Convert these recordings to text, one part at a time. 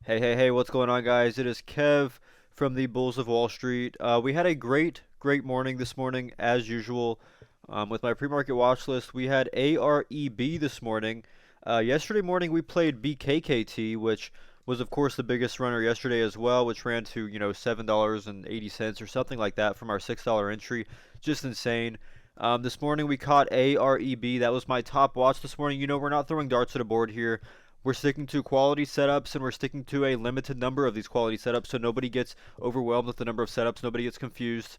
Hey, what's going on, guys? It is Kev from the Bulls of Wall Street. We had a great morning this morning, as usual, with my pre-market watch list. We had AREB this morning. Yesterday morning, we played BKKT, which was, of course, the biggest runner yesterday as well, which ran to, $7.80 or something like that from our $6 entry. Just insane. This morning, we caught AREB. That was my top watch this morning. We're not throwing darts at a board here. We're sticking to quality setups, and we're sticking to a limited number of these quality setups so nobody gets overwhelmed with the number of setups, nobody gets confused.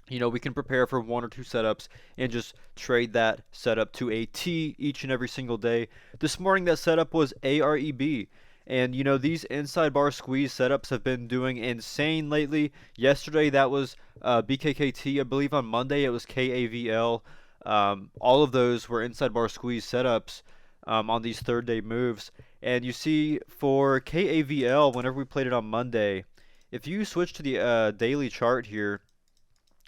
We can prepare for one or two setups and just trade that setup to a T each and every single day. This morning, that setup was AREB. And these inside bar squeeze setups have been doing insane lately. Yesterday, that was BKKT. I believe on Monday, it was KAVL. All of those were inside bar squeeze setups on these third day moves. And you see for KAVL, whenever we played it on Monday, if you switch to the daily chart here,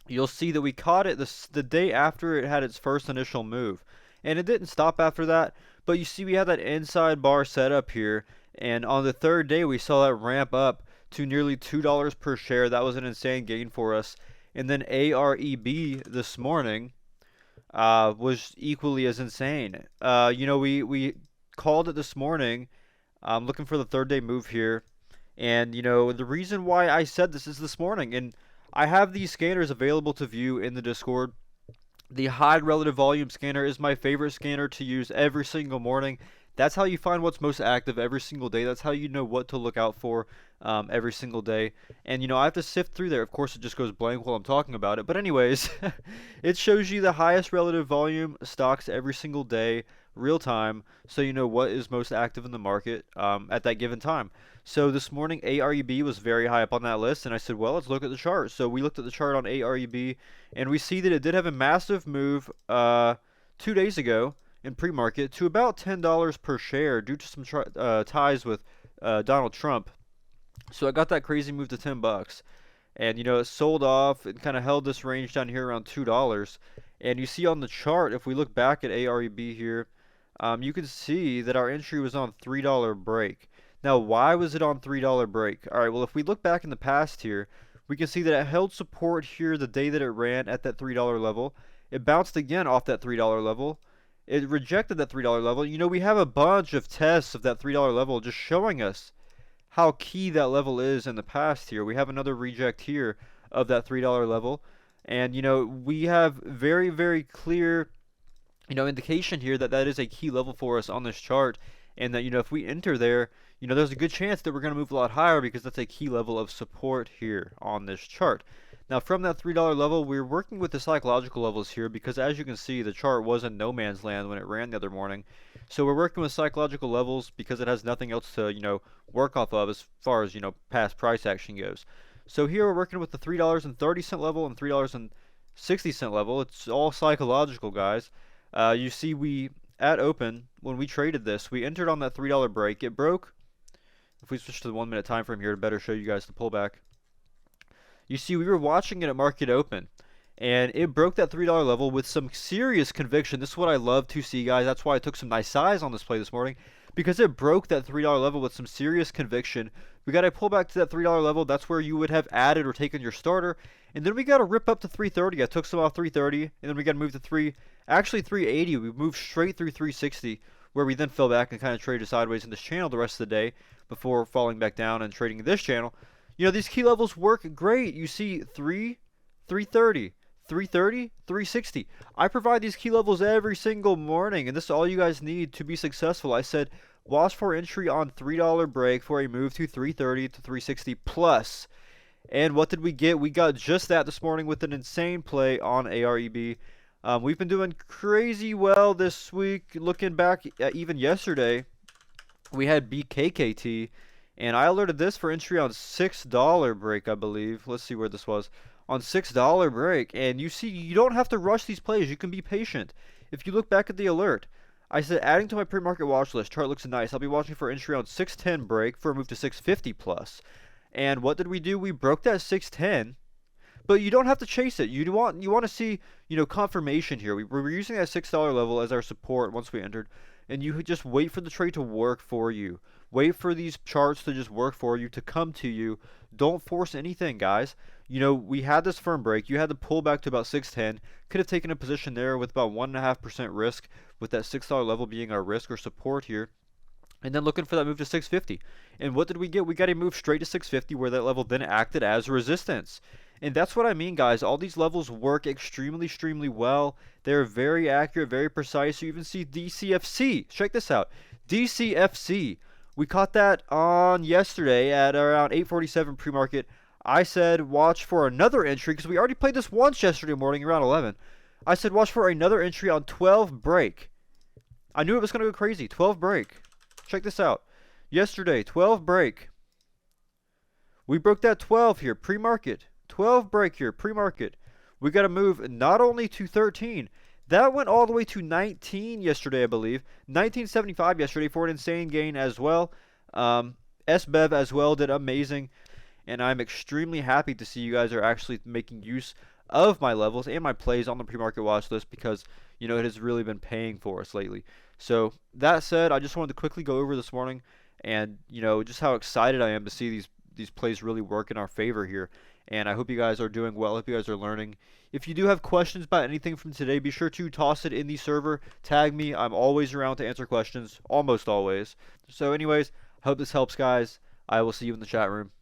you'll see that we caught it the day after it had its first initial move. And it didn't stop after that, but you see we had that inside bar setup here, and on the third day we saw that ramp up to nearly $2 per share. That was an insane gain for us. And then AREB this morning was equally as insane. We called it this morning, looking for the third day move here, and the reason why I said this morning, and I have these scanners available to view in the Discord. The high relative volume scanner is my favorite scanner to use every single morning. That's how you find what's most active every single day. That's how you know what to look out for every single day. And I have to sift through there. Of course, it just goes blank while I'm talking about it. But anyways, it shows you the highest relative volume stocks every single day, real time, so you know what is most active in the market at that given time. So this morning, AREB was very high up on that list, and I said, well, let's look at the chart. So we looked at the chart on AREB, and we see that it did have a massive move 2 days ago in pre-market to about $10 per share due to some ties with Donald Trump. So I got that crazy move to $10, and it sold off and kind of held this range down here around $2. And you see on the chart, if we look back at AREB here, you can see that our entry was on $3 break. Now, why was it on $3 break? All right, well, if we look back in the past here, we can see that it held support here the day that it ran at that $3 level. It bounced again off that $3 level. It rejected that $3 level. We have a bunch of tests of that $3 level just showing us how key that level is in the past here. We have another reject here of that $3 level. And, we have very clear, indication here that that is a key level for us on this chart. And that, if we enter there, there's a good chance that we're going to move a lot higher because that's a key level of support here on this chart. Now, from that $3 level, we're working with the psychological levels here because, as you can see, the chart was in no man's land when it ran the other morning. So we're working with psychological levels because it has nothing else to, work off of as far as, past price action goes. So here we're working with the $3.30 level and $3.60 level. It's all psychological, guys. You see at open, when we traded this, we entered on that $3 break. It broke. If we switch to the 1 minute time frame here to better show you guys the pullback. You see, we were watching it at market open, and it broke that $3 level with some serious conviction. This is what I love to see, guys. That's why I took some nice size on this play this morning, because it broke that $3 level with some serious conviction. We got to pull back to that $3 level. That's where you would have added or taken your starter. And then we got to rip up to 330. I took some off 330, and then we got to move to 380. We moved straight through 360, where we then fell back and kind of traded sideways in this channel the rest of the day before falling back down and trading this channel. These key levels work great. You see 330, 330, 360. I provide these key levels every single morning, and this is all you guys need to be successful. I said, watch for entry on $3 break for a move to 330 to 360 plus. And what did we get? We got just that this morning with an insane play on AREB. We've been doing crazy well this week. Looking back at even yesterday, we had BKKT. And I alerted this for entry on $6 break, I believe. Let's see where this was. On $6 break. And you see, you don't have to rush these plays. You can be patient. If you look back at the alert, I said adding to my pre-market watch list. Chart looks nice. I'll be watching for entry on 610 break for a move to 650 plus. And what did we do? We broke that 610. But you don't have to chase it. You want to see, confirmation here. We were using that $6 level as our support once we entered. And you just wait for the trade to work for you. Wait for these charts to just work for you, to come to you. Don't force anything, guys. You know, we had this firm break. You had to pull back to about 610. Could have taken a position there with about 1.5% risk, with that $6 level being our risk or support here. And then looking for that move to 650. And what did we get? We got a move straight to 650 where that level then acted as resistance. And that's what I mean, guys. All these levels work extremely well. They're very accurate, very precise. You even see DCFC. Check this out. DCFC. We caught that on yesterday at around 8:47 pre-market. I said watch for another entry because we already played this once yesterday morning around 11. I said watch for another entry on 12 break. I knew it was going to go crazy. 12 break. Check this out. Yesterday, 12 break. We broke that 12 here, pre-market. 12 break here, pre-market. We got to move not only to 13. That went all the way to 19 yesterday, I believe. 1975 yesterday for an insane gain as well. SBEV as well did amazing. And I'm extremely happy to see you guys are actually making use of my levels and my plays on the pre-market watch list because, you know, it has really been paying for us lately. So that said, I just wanted to quickly go over this morning and, you know, just how excited I am to see these plays really work in our favor here. And I hope you guys are doing well. I hope you guys are learning. If you do have questions about anything from today, be sure to toss it in the server. Tag me. I'm always around to answer questions, almost always. So anyways, I hope this helps, guys. I will see you in the chat room.